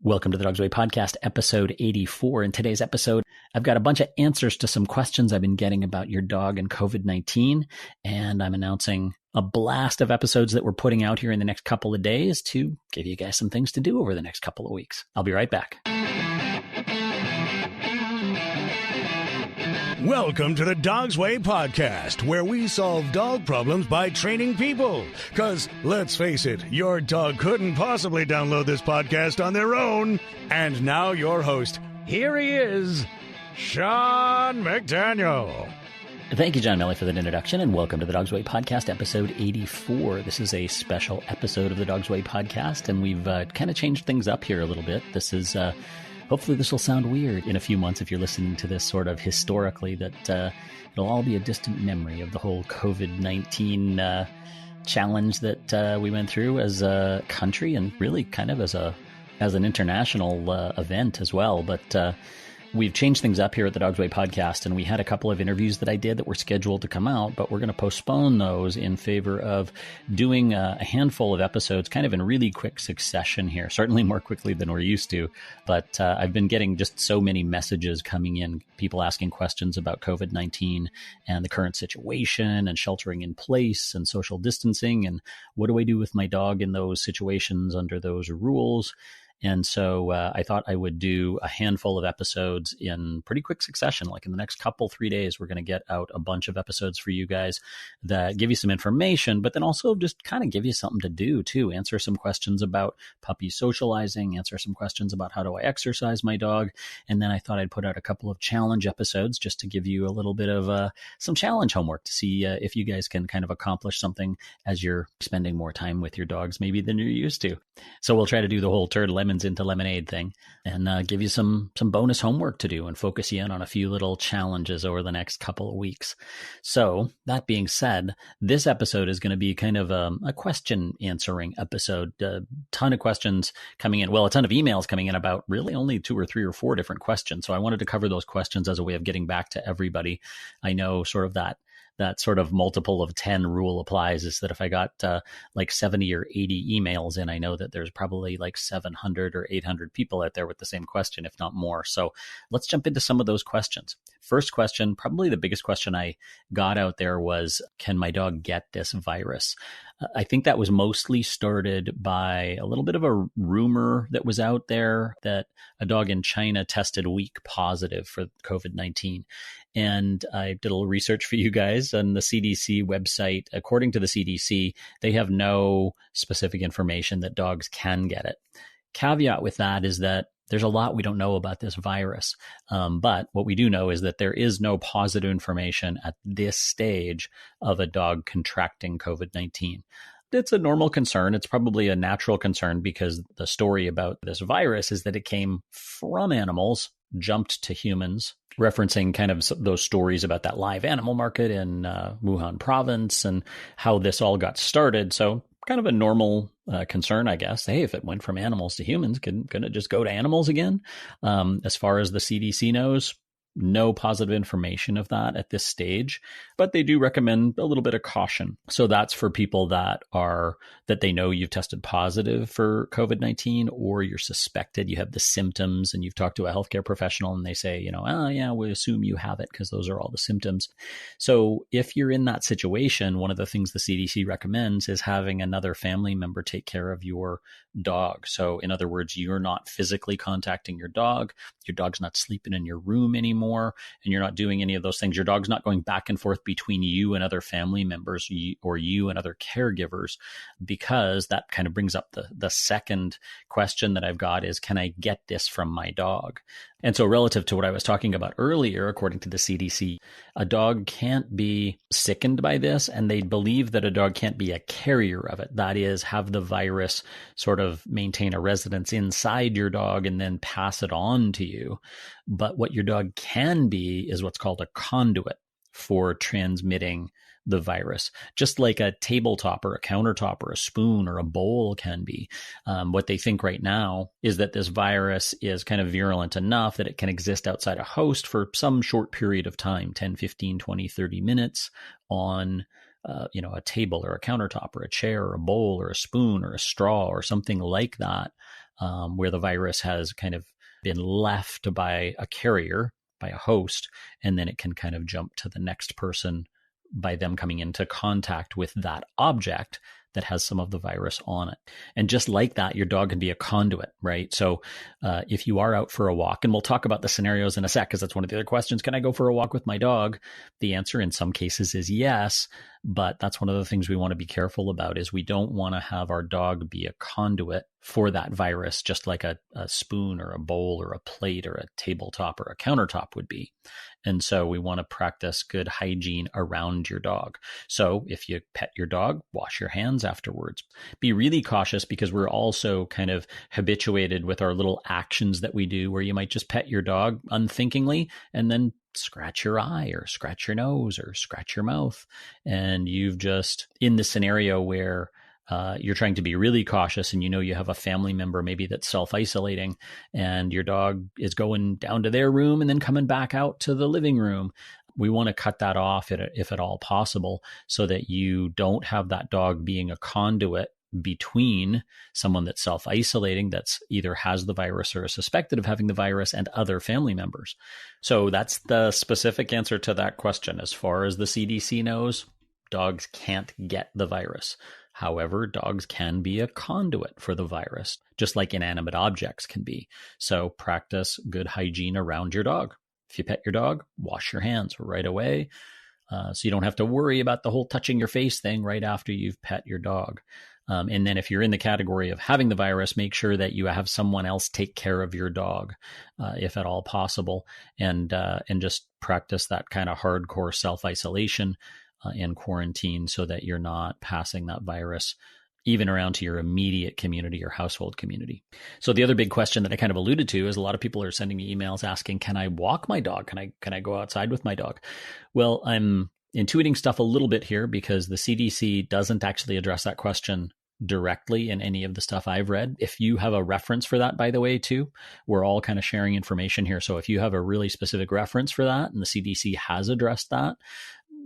Welcome to the Dog's Way Podcast, episode 84. In today's episode, I've got a bunch of answers to some questions I've been getting about your dog and COVID-19, and I'm announcing a blast of episodes that we're putting out here in the next couple of days to give you guys some things to do over the next couple of weeks. I'll be right back. Welcome to the Dog's Way Podcast, where we solve dog problems by training people. Because, let's face it, your dog couldn't possibly download this podcast on their own. And now your host, here he is, Sean McDaniel. Thank you, John Melly, for that introduction, and welcome to the Dog's Way Podcast, episode 84. This is a special episode of the Dog's Way Podcast, and we've kind of changed things up here a little bit. This is... Hopefully this will sound weird in a few months if you're listening to this sort of historically, that it'll all be a distant memory of the whole COVID-19 challenge that we went through as a country and really kind of as an international event as well. But we've changed things up here at the Dog's Way Podcast, and we had a couple of interviews that I did that were scheduled to come out, but we're going to postpone those in favor of doing a handful of episodes kind of in really quick succession here, certainly more quickly than we're used to. But I've been getting just so many messages coming in, people asking questions about COVID-19 and the current situation and sheltering in place and social distancing and what do I do with my dog in those situations under those rules. And so I thought I would do a handful of episodes in pretty quick succession. Like in the next 3 days, we're going to get out a bunch of episodes for you guys that give you some information, but then also just kind of give you something to do too. Answer some questions about puppy socializing, answer some questions about how do I exercise my dog. And then I thought I'd put out a couple of challenge episodes just to give you a little bit of some challenge homework to see if you guys can kind of accomplish something as you're spending more time with your dogs maybe than you're used to. So we'll try to do the whole turd lemons into lemonade thing and give you some bonus homework to do and focus you in on a few little challenges over the next couple of weeks. So that being said, this episode is going to be kind of a question answering episode. A ton of questions coming in. Well, a ton of emails coming in about really only 2 or 3 or 4 different questions. So I wanted to cover those questions as a way of getting back to everybody. I know sort of that sort of multiple of 10 rule applies, is that if I got like 70 or 80 emails in, I know that there's probably like 700 or 800 people out there with the same question, if not more. So let's jump into some of those questions. First question, probably the biggest question I got out there was, can my dog get this virus? I think that was mostly started by a little bit of a rumor that was out there that a dog in China tested weak positive for COVID-19. And I did a little research for you guys on the CDC website. According to the CDC, they have no specific information that dogs can get it. Caveat with that is that there's a lot we don't know about this virus. But what we do know is that there is no positive information at this stage of a dog contracting COVID-19. It's a normal concern. It's probably a natural concern because the story about this virus is that it came from animals, jumped to humans, referencing kind of those stories about that live animal market in Wuhan province and how this all got started. So kind of a normal concern, I guess. Hey, if it went from animals to humans, can it just go to animals again? As far as the CDC knows, no positive information of that at this stage, but they do recommend a little bit of caution. So that's for people that they know you've tested positive for COVID-19 or you're suspected you have the symptoms and you've talked to a healthcare professional and they say, yeah, we assume you have it because those are all the symptoms. So if you're in that situation, one of the things the CDC recommends is having another family member take care of your dog. So in other words, you're not physically contacting your dog's not sleeping in your room anymore, and you're not doing any of those things. Your dog's not going back and forth between you and other family members or you and other caregivers, because that kind of brings up the second question that I've got is, can I get this from my dog? And so relative to what I was talking about earlier, according to the CDC, a dog can't be sickened by this, and they believe that a dog can't be a carrier of it. That is, have the virus sort of maintain a residence inside your dog and then pass it on to you. But what your dog can be is what's called a conduit for transmitting the virus, just like a tabletop or a countertop or a spoon or a bowl can be. What they think right now is that this virus is kind of virulent enough that it can exist outside a host for some short period of time, 10, 15, 20, 30 minutes on a table or a countertop or a chair or a bowl or a spoon or a straw or something like that. where the virus has kind of been left by a carrier, by a host, and then it can kind of jump to the next person by them coming into contact with that object that has some of the virus on it. And just like that, your dog can be a conduit, right? So if you are out for a walk, and we'll talk about the scenarios in a sec, because that's one of the other questions. Can I go for a walk with my dog? The answer in some cases is yes, but that's one of the things we want to be careful about is we don't want to have our dog be a conduit for that virus, just like a spoon or a bowl or a plate or a tabletop or a countertop would be. And so we want to practice good hygiene around your dog. So if you pet your dog, wash your hands afterwards. Be really cautious because we're also kind of habituated with our little actions that we do where you might just pet your dog unthinkingly and then scratch your eye or scratch your nose or scratch your mouth. And you've just, in the scenario where you're trying to be really cautious and you know you have a family member maybe that's self-isolating and your dog is going down to their room and then coming back out to the living room. We want to cut that off if at all possible so that you don't have that dog being a conduit between someone that's self-isolating that's either has the virus or is suspected of having the virus and other family members. So that's the specific answer to that question. As far as the CDC knows, dogs can't get the virus. However, dogs can be a conduit for the virus, just like inanimate objects can be. So practice good hygiene around your dog. If you pet your dog, wash your hands right away. So you don't have to worry about the whole touching your face thing right after you've pet your dog. And then if you're in the category of having the virus, make sure that you have someone else take care of your dog, if at all possible, and just practice that kind of hardcore self-isolation in quarantine so that you're not passing that virus even around to your immediate community or household community. So the other big question that I kind of alluded to is a lot of people are sending me emails asking, can I walk my dog? Can I go outside with my dog? Well, I'm intuiting stuff a little bit here because the CDC doesn't actually address that question directly in any of the stuff I've read. If you have a reference for that, by the way, too, we're all kind of sharing information here. So if you have a really specific reference for that and the CDC has addressed that,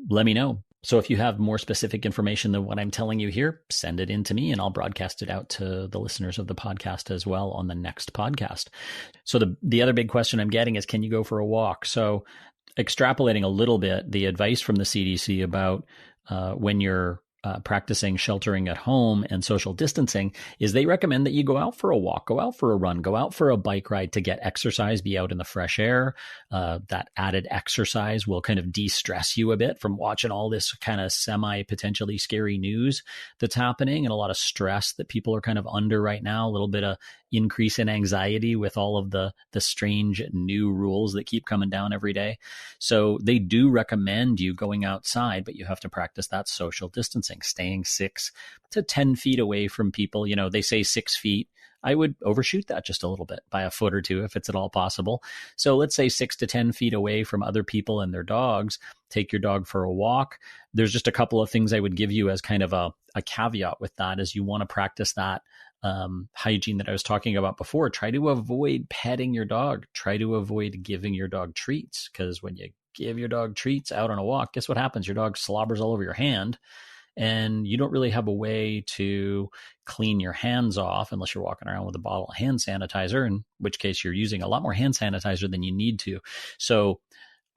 let me know. So if you have more specific information than what I'm telling you here, send it in to me and I'll broadcast it out to the listeners of the podcast as well on the next podcast. So the other big question I'm getting is, can you go for a walk? So extrapolating a little bit, the advice from the CDC about when you're practicing sheltering at home and social distancing is they recommend that you go out for a walk, go out for a run, go out for a bike ride to get exercise, be out in the fresh air. That added exercise will kind of de-stress you a bit from watching all this kind of semi-potentially scary news that's happening and a lot of stress that people are kind of under right now, a little bit of increase in anxiety with all of the strange new rules that keep coming down every day. So they do recommend you going outside, but you have to practice that social distancing, staying 6 to 10 feet away from people. You know, they say 6 feet. I would overshoot that just a little bit by a foot or two if it's at all possible. So let's say 6 to 10 feet away from other people and their dogs. Take your dog for a walk. There's just a couple of things I would give you as kind of a caveat with that is you want to practice that hygiene that I was talking about before. Try to avoid petting your dog. Try to avoid giving your dog treats, because when you give your dog treats out on a walk, guess what happens? Your dog slobbers all over your hand and you don't really have a way to clean your hands off unless you're walking around with a bottle of hand sanitizer, in which case you're using a lot more hand sanitizer than you need to. So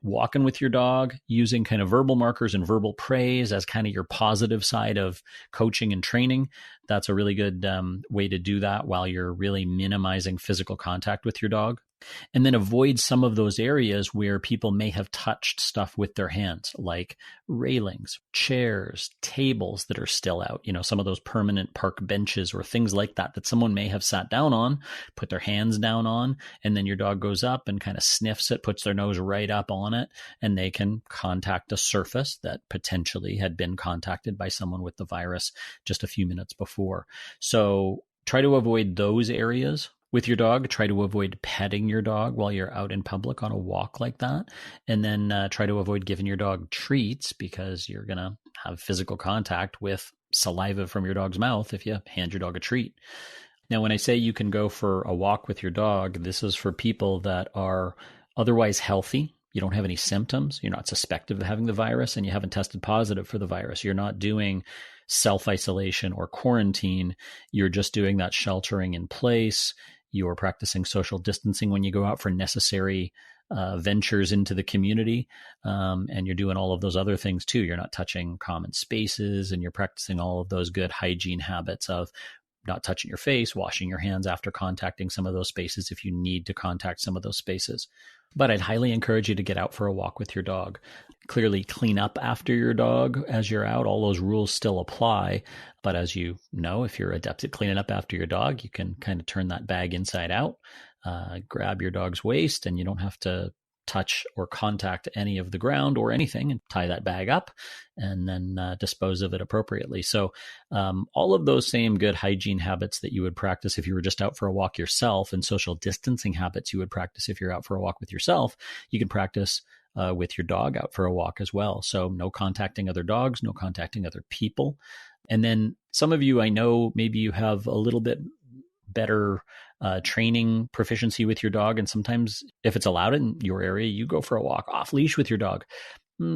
walking with your dog, using kind of verbal markers and verbal praise as kind of your positive side of coaching and training. That's a really good way to do that while you're really minimizing physical contact with your dog. And then avoid some of those areas where people may have touched stuff with their hands, like railings, chairs, tables that are still out, you know, some of those permanent park benches or things like that, that someone may have sat down on, put their hands down on, and then your dog goes up and kind of sniffs it, puts their nose right up on it, and they can contact a surface that potentially had been contacted by someone with the virus just a few minutes before. So try to avoid those areas with your dog. Try to avoid petting your dog while you're out in public on a walk like that. And then try to avoid giving your dog treats, because you're going to have physical contact with saliva from your dog's mouth if you hand your dog a treat. Now, when I say you can go for a walk with your dog, this is for people that are otherwise healthy, you don't have any symptoms, you're not suspected of having the virus, and you haven't tested positive for the virus. You're not doing self-isolation or quarantine. You're just doing that sheltering in place. You're practicing social distancing when you go out for necessary ventures into the community. And you're doing all of those other things too. You're not touching common spaces, and you're practicing all of those good hygiene habits of not touching your face, washing your hands after contacting some of those spaces if you need to contact some of those spaces. But I'd highly encourage you to get out for a walk with your dog. Clearly clean up after your dog as you're out. All those rules still apply. But as you know, if you're adept at cleaning up after your dog, you can kind of turn that bag inside out, grab your dog's waist, and you don't have to touch or contact any of the ground or anything, and tie that bag up and then dispose of it appropriately. So all of those same good hygiene habits that you would practice if you were just out for a walk yourself, and social distancing habits you would practice if you're out for a walk with yourself, you can practice with your dog out for a walk as well. So no contacting other dogs, no contacting other people. And then some of you, I know maybe you have a little bit better training proficiency with your dog. And sometimes if it's allowed in your area, you go for a walk off leash with your dog.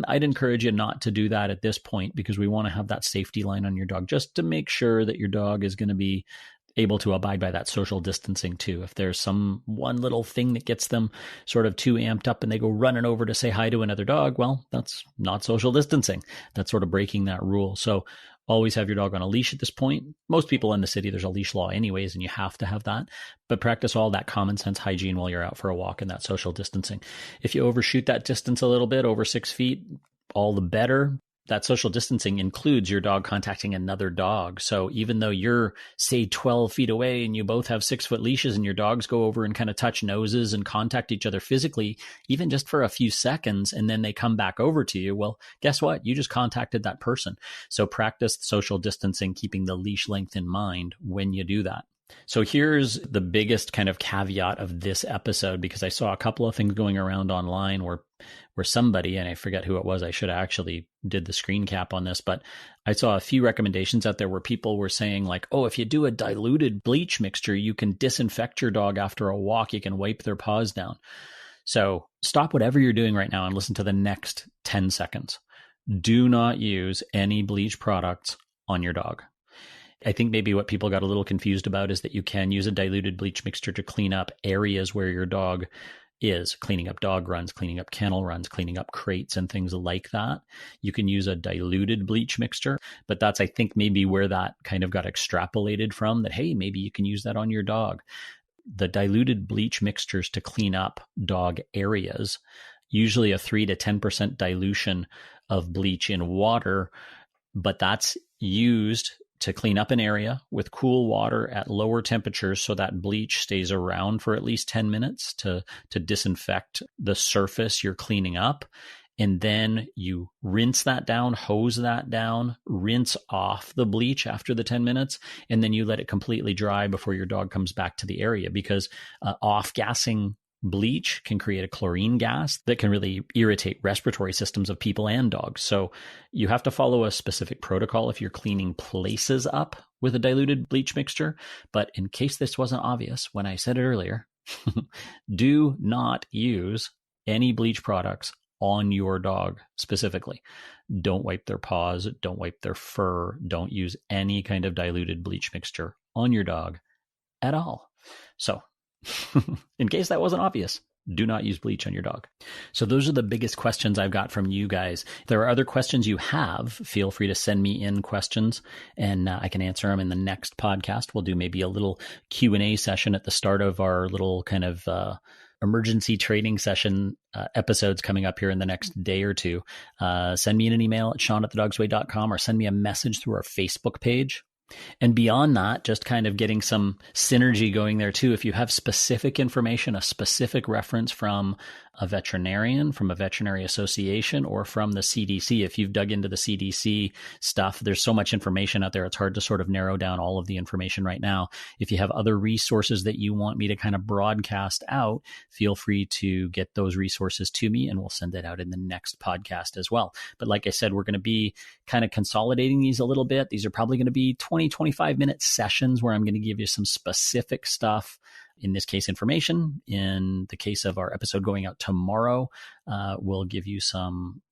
I'd encourage you not to do that at this point, because we want to have that safety line on your dog just to make sure that your dog is going to be able to abide by that social distancing too. If there's some one little thing that gets them sort of too amped up and they go running over to say hi to another dog, well, that's not social distancing. That's sort of breaking that rule. So always have your dog on a leash at this point. Most people in the city, there's a leash law anyways, and you have to have that. But practice all that common sense hygiene while you're out for a walk and that social distancing. If you overshoot that distance a little bit, over 6 feet, all the better. That social distancing includes your dog contacting another dog. So even though you're, say, 12 feet away and you both have 6-foot leashes and your dogs go over and kind of touch noses and contact each other physically, even just for a few seconds, and then they come back over to you, well, guess what? You just contacted that person. So practice social distancing, keeping the leash length in mind when you do that. So here's the biggest kind of caveat of this episode, because I saw a couple of things going around online where somebody, and I forget who it was, I should have actually did the screen cap on this, but I saw a few recommendations out there where people were saying like, oh, if you do a diluted bleach mixture, you can disinfect your dog after a walk, you can wipe their paws down. So stop whatever you're doing right now and listen to the next 10 seconds. Do not use any bleach products on your dog. I think maybe what people got a little confused about is that you can use a diluted bleach mixture to clean up areas where your dog is, cleaning up dog runs, cleaning up kennel runs, cleaning up crates and things like that. You can use a diluted bleach mixture, but that's, I think, maybe where that kind of got extrapolated from, that, hey, maybe you can use that on your dog. The diluted bleach mixtures to clean up dog areas, usually a 3 to 10% dilution of bleach in water, but that's used to clean up an area with cool water at lower temperatures so that bleach stays around for at least 10 minutes to disinfect the surface you're cleaning up. And then you rinse that down, hose that down, rinse off the bleach after the 10 minutes, and then you let it completely dry before your dog comes back to the area, because off-gassing bleach can create a chlorine gas that can really irritate respiratory systems of people and dogs. So you have to follow a specific protocol if you're cleaning places up with a diluted bleach mixture. But in case this wasn't obvious when I said it earlier, do not use any bleach products on your dog specifically. Don't wipe their paws, don't wipe their fur, don't use any kind of diluted bleach mixture on your dog at all. So in case that wasn't obvious, do not use bleach on your dog. So those are the biggest questions I've got from you guys. If there are other questions you have, feel free to send me in questions and I can answer them in the next podcast. We'll do maybe a little Q&A session at the start of our little kind of emergency training session episodes coming up here in the next day or two. Send me an email at sean@thedogsway.com or send me a message through our Facebook page. And beyond that, just kind of getting some synergy going there too. If you have specific information, a specific reference from a veterinarian, from a veterinary association, or from the CDC, if you've dug into the CDC stuff, there's so much information out there. It's hard to sort of narrow down all of the information right now. If you have other resources that you want me to kind of broadcast out, feel free to get those resources to me and we'll send it out in the next podcast as well. But like I said, we're going to be kind of consolidating these a little bit. These are probably going to be 20, 25-minute sessions where I'm going to give you some specific stuff. In this case, information. In the case of our episode going out tomorrow, we'll give you some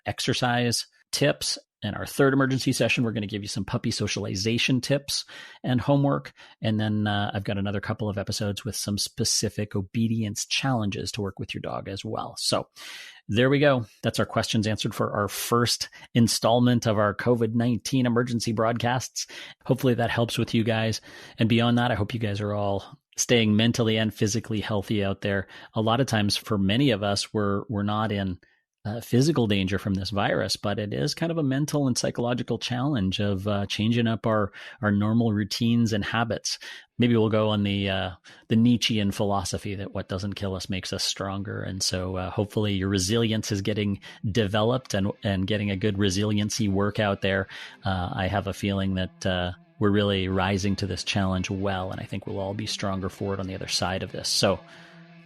exercise tips. In our third emergency session, we're going to give you some puppy socialization tips and homework. And then I've got another couple of episodes with some specific obedience challenges to work with your dog as well. So there we go. That's our questions answered for our first installment of our COVID-19 emergency broadcasts. Hopefully that helps with you guys. And beyond that, I hope you guys are all staying mentally and physically healthy out there. A lot of times for many of us, we're not in physical danger from this virus, but it is kind of a mental and psychological challenge of changing up our normal routines and habits. Maybe we'll go on the Nietzschean philosophy that what doesn't kill us makes us stronger. And so hopefully your resilience is getting developed and getting a good resiliency workout there. I have a feeling that we're really rising to this challenge well, and I think we'll all be stronger for it on the other side of this. So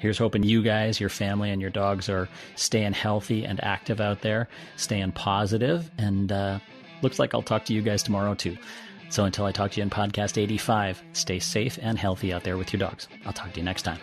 here's hoping you guys, your family, and your dogs are staying healthy and active out there, staying positive, and looks like I'll talk to you guys tomorrow too. So until I talk to you in podcast 85, stay safe and healthy out there with your dogs. I'll talk to you next time.